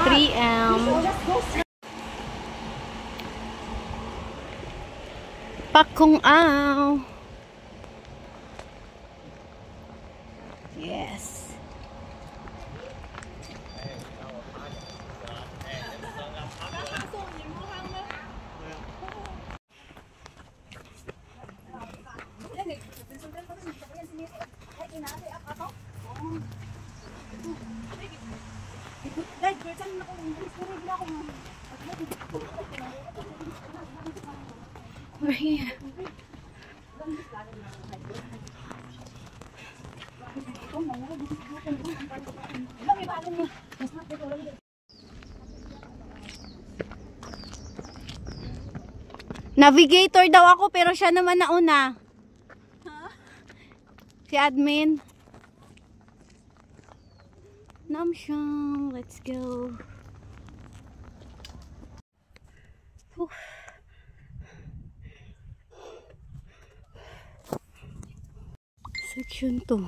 3M. Pakong Aw. Yes. We're here. Navigator daw ako pero siya naman nauna. Si admin. Namshang, let's go. Whew. Section 2.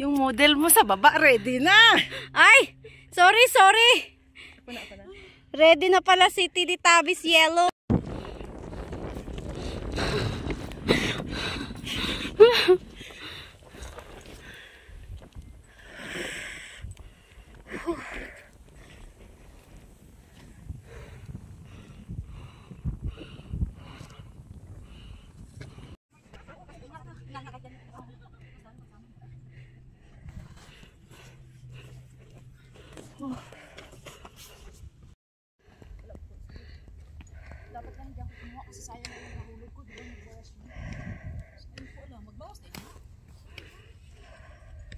Yung model mo sa baba, ready na. Ay! Sorry! Ready na pala si Teletubbies Yellow. Dapat lang diyan ko kumuha kasi sayang na yung nahulog ko, di ba magbawas mo. Sabi ko lang, magbawas na ito.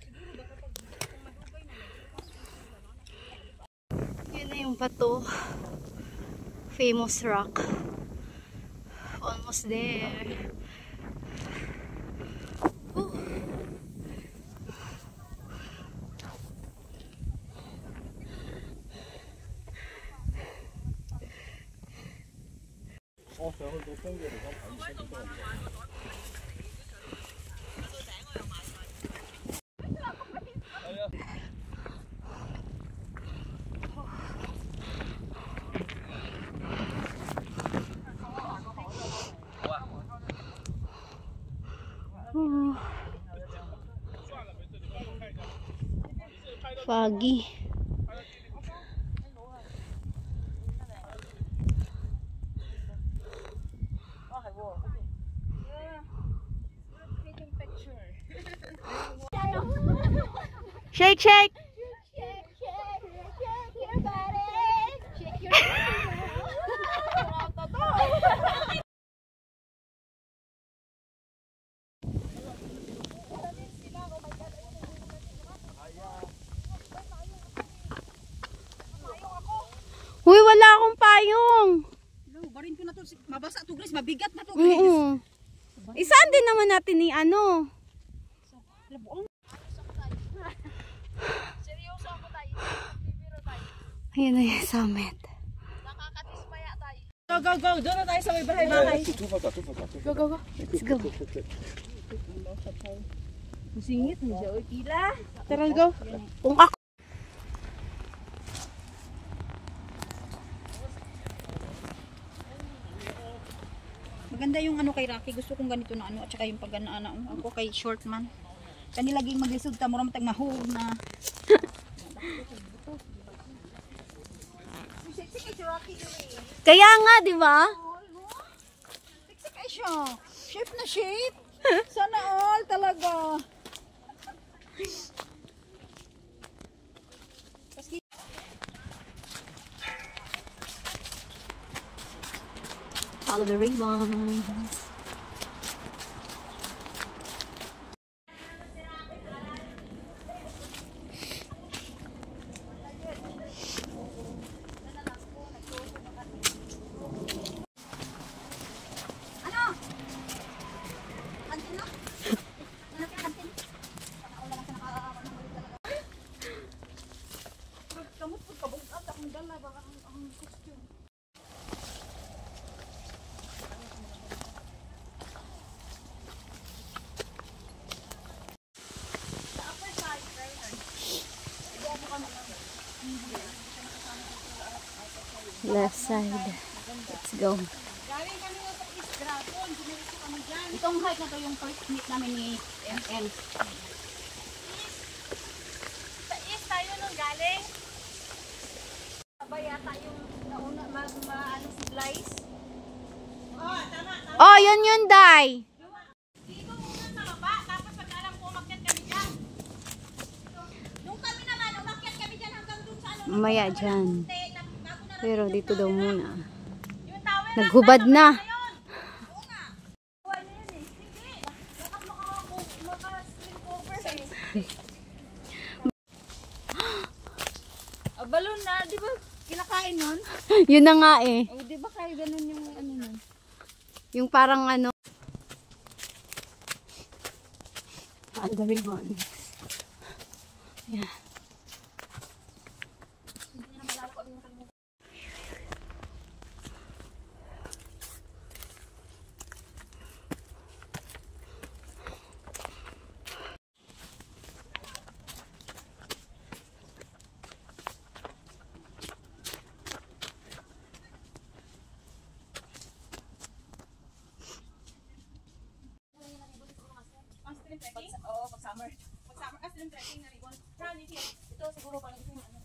Siguro ba kapag madugay na Yun na yung bato. Famous rock. Almost there. Foggy. Shake, shake. Your body. Shake your Uy, wala akong payong. barin ko na to, mabasa to guys, mabigat na to guys. guys. Isaan din naman natin ni ano. Seryoso ako tayo. Bibiro tayo. Ayun na yung summit. Nakakatismaya tayo. Go, go, go. Doon na tayo sa may bahay-bahay. Go, go, go. Let's go. Musingit mo siya. Uy, pila. Tara, go. Kung ako. Maganda yung ano kay Rocky. Gusto kong ganito na ano. At saka yung pag-ana-ana. Ako kay short man. Kani laging maglisod ta. Mura matag mahog na. Kaya nga, di ba? Tiksik ay siya. Shape na shape. Sana all talaga. Follow the rainbow. Left side. Let's go. Galing kami na sa East Dragon. Dumiretso kami dyan. Itong hike na to yung first meet namin ni ML. Sa east tayo nung galing. Sabay yata yung nauna ano si Blaise. Oh, tama. Oh, yun, Day. Dito muna sa baba. Tapos pag alam ko, umakyat kami dyan. Nung kami naman, umakyat kami dyan hanggang dun sa ano. Mamaya dyan. Bago na Pero dito daw muna. yung towel. Naghubad na. Balon na, di ba? Kinakain nun. Yun na nga eh. O, di ba kaya ganun yung ano nun? Yung parang ano. Ang dami mo. Yeah. Oo, pag summer. Pag summer, stream trekking na ribbon. Ito siguro parang gusto mo ano.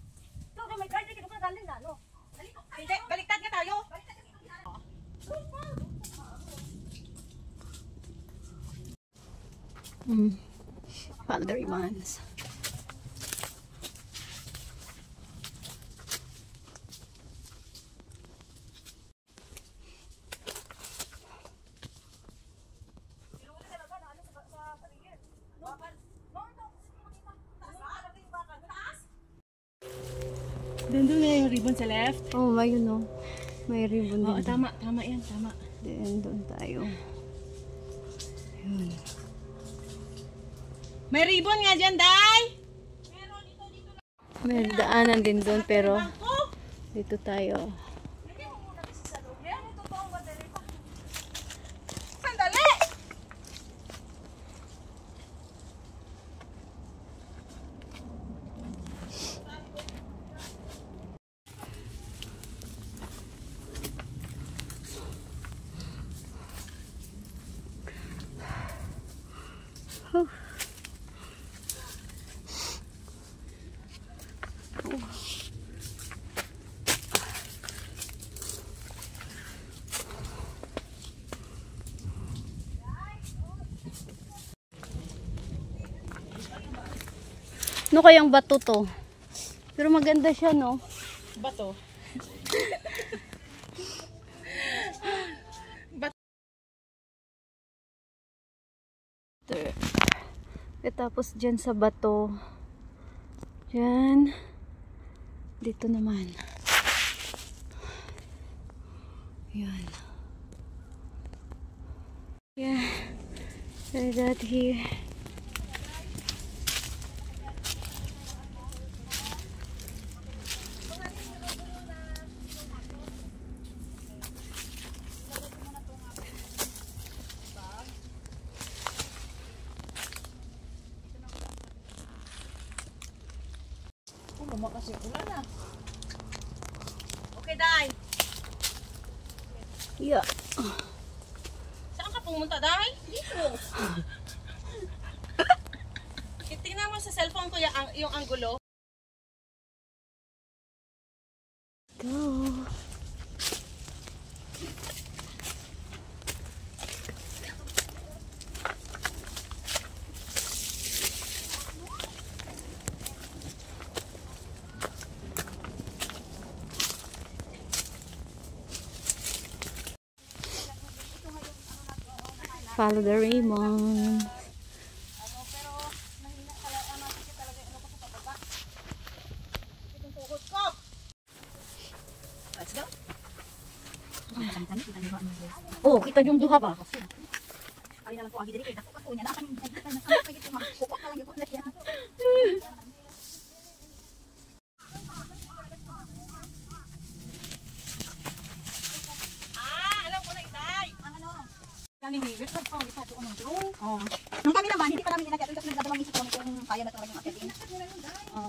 Ito, may garden ka na galing na, no? Hindi, baliktad nga tayo. Boundary ones. Doon na yung ribbon sa left. Oh, may yun oh. May ribbon Oo, din. tama yan, tama. Then, doon tayo. Yun. May ribbon nga dyan, Day! May daanan din doon pero dito tayo. Sandali! Ano kayang bato to? Pero maganda siya, no? Bato. E tapos dyan sa bato. Dyan. Dito naman. Yan. Yeah. Like that here. Lumakas yung ulan na. Okay, Day. Yeah. Saan ka pumunta, Day? Dito. Tingnan mo sa cellphone ko yung anggulo. Go. Follow the ribbon. Let's go. Oh, kita yung duha ba? Ay na lang po agi diri kay dako ka kunya na kami nakita na kami pagit mo. Kuha lang yung na siya. Alam ko na itay. Ang ano? Kami ni record pa ito ko ng drone. Oh. Nung kami naman hindi pa namin inakyat kasi nagdadalawang isip kami kung kaya na talaga yung akyatin. Oh.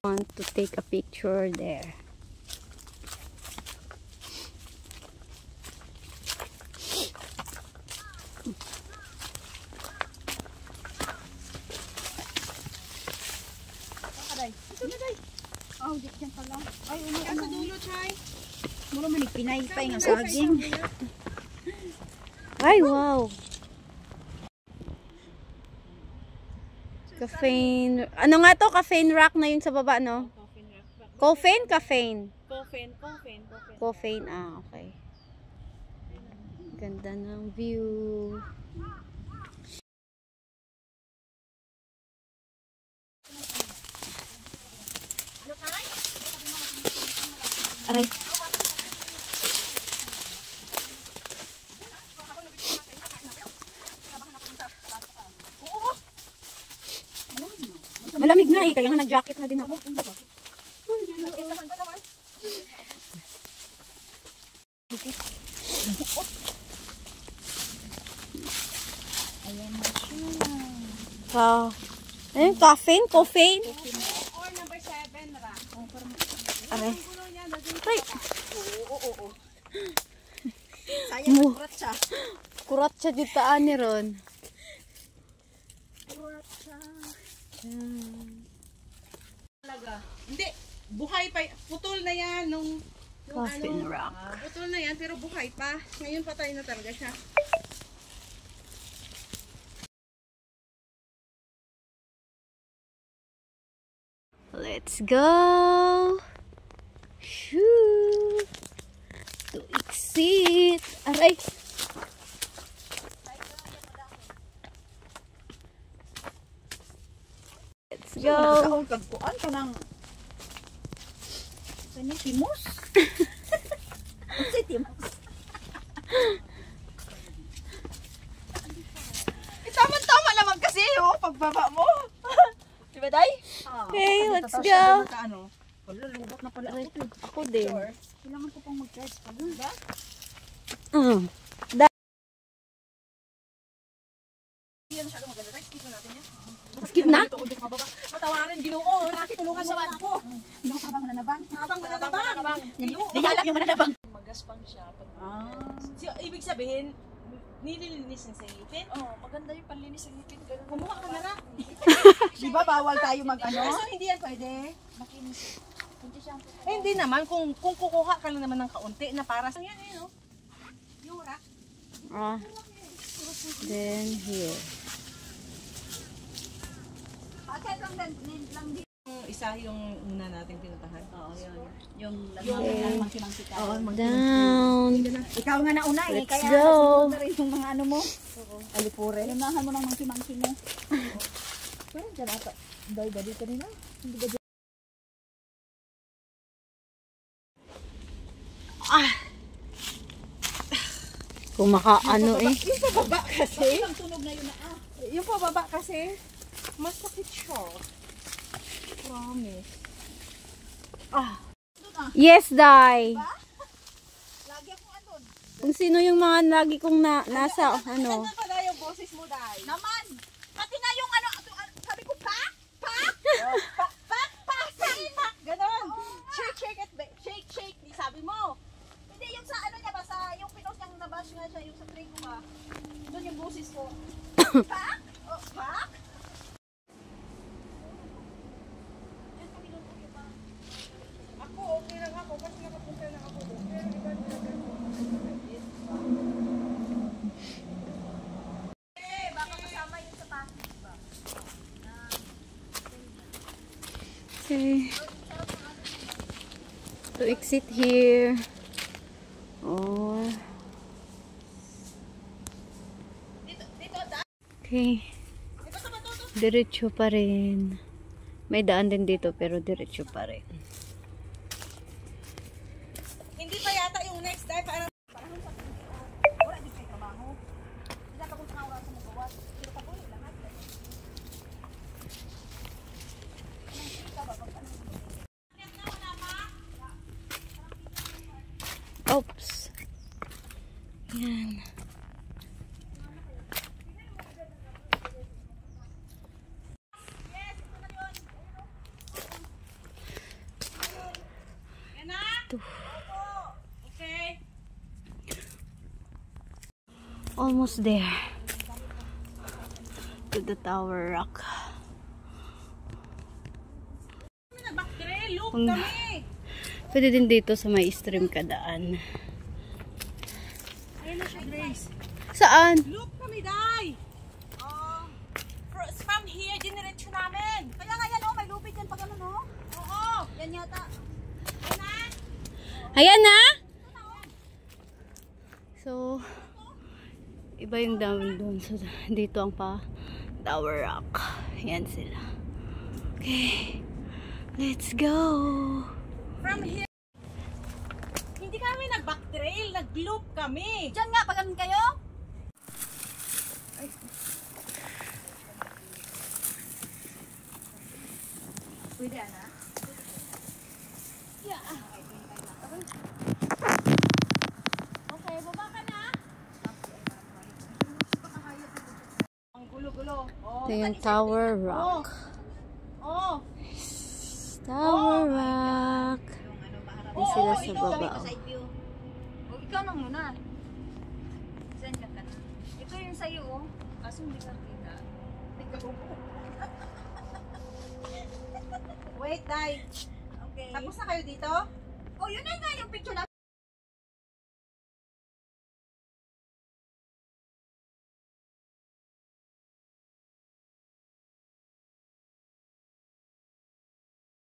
want to take a picture there. Ito na, day. Oh, dyan pala. Ay, sa dulo, Chay. Muro man ipinay pa yung saging. Ay, wow! Caffeine. Ano nga to? Caffeine rack na yun sa baba, no? Caffeine? Caffeine. Caffeine. Ah, okay. Ganda ng view. Aray. Malamig na eh, kaya nga nag-jacket na din ako. Ayan na siya. Wow. Ayun, caffeine? Caffeine? Or number 7, Ra. Aray. Gulo niya, Aray. Oo. Sayang na kurat siya. Kurat siya dito taan ni Ron. Kurat siya. talaga. Hindi, buhay pa. Putol na yan nung Caffeine rock. putol na yan pero buhay pa. Ngayon patay na talaga siya. Let's go! Shoo! To exit! Aray! Let's go! Nagkaon kagkuan ka ng kani timos. Kasi timos. Tama-tama naman kasi oh, pagbaba mo. Di ba, Day? Okay, let's Tapos go. siya doon ka, ano. Wala, lubot na pala ako. Ako din. Kailangan ko pang mag-charge pa doon, ba? Yan siya lang maganda. Skip na natin yan. Skip na? Matawarin, ginoo. Nakitulungan sa wan ko. Habang nanabang. Habang mananabang. Niyalak yung mananabang. Magaspang siya. Ah. Ibig sabihin, nililinis ng ngipin. Maganda yung panlinis ng ngipin. Kumuha ka na lang. Di ba bawal tayo mag-ano? So, hindi yan pwede. Makinis. Hindi siya. Eh, hindi naman. Kung kukuha ka lang naman ng kaunti na para sa yan, no? Yung rack. Then here. Bakit lang din. Isa yung una nating pinuntahan. Oo, yun. Yung mangki-mangki ka. Down. Ikaw nga nauna eh. Let's Kaya go. nasunod na rin yung mga ano mo. Alipure. Lunahan mo ng mangki-mangki mo. Parang dyan ata. Dahil dito rin na. Hindi ba dyan? Kung makaano eh. Yung pababa kasi, Ang tunog na yun na yung pababa kasi, masakit siya. Promise. Yes, Dai. Lagi akong andun. Kung sino yung mga lagi kong nasa ano. Ganda pala yung boses mo, Day. Naman! Pati nga yung ano, sabi ko, pak! Ganon. Shake it, shake. Di sabi mo. Hindi, yung sa ano niya ba, sa yung pinos niyang nabash nga siya, yung sa tray ko ba. Doon yung boses ko. Pak! Oh, pak! Ako, okay lang ako kasi nakapunta lang ako doon. Pero iba nila Baka kasama yun sa package ba? Okay. To exit here. Or okay. Diretso pa rin. May daan din dito pero diretso pa rin. Hindi pa yata yung next time para Wala, di kayo trabaho. Hindi ka kung sa oras sa magawas. Pero pa po, lahat. Oops. Yan. almost there. To the Tower Rock. Pwede din dito sa may stream kadaan. Ayan na siya, Grace. Saan? Look kami, Day! From here, diniretso namin. Kaya nga yan, oh, may lupit yan pag ano, no? Oo! Yan yata. Ayan na! So, iba yung down doon. So, dito ang pa Tower Rock. Yan sila. Okay. Let's go! From here. Hindi kami nag-back trail, nag-loop kami. Diyan nga, pag ganun kayo. Pwede, Ana? Okay, baba ka na. Ang gulo-gulo. Oh. Ito yung Tower Rock. Oh. Tower Rock. Yan sila sa baba. Ito side view. O, ikaw na muna. Saan ka na? Ito yung sa'yo, oh. Kaso hindi ka kita. Wait, Day. Okay. Tapos na kayo dito? Oh, yun na nga yung picture na.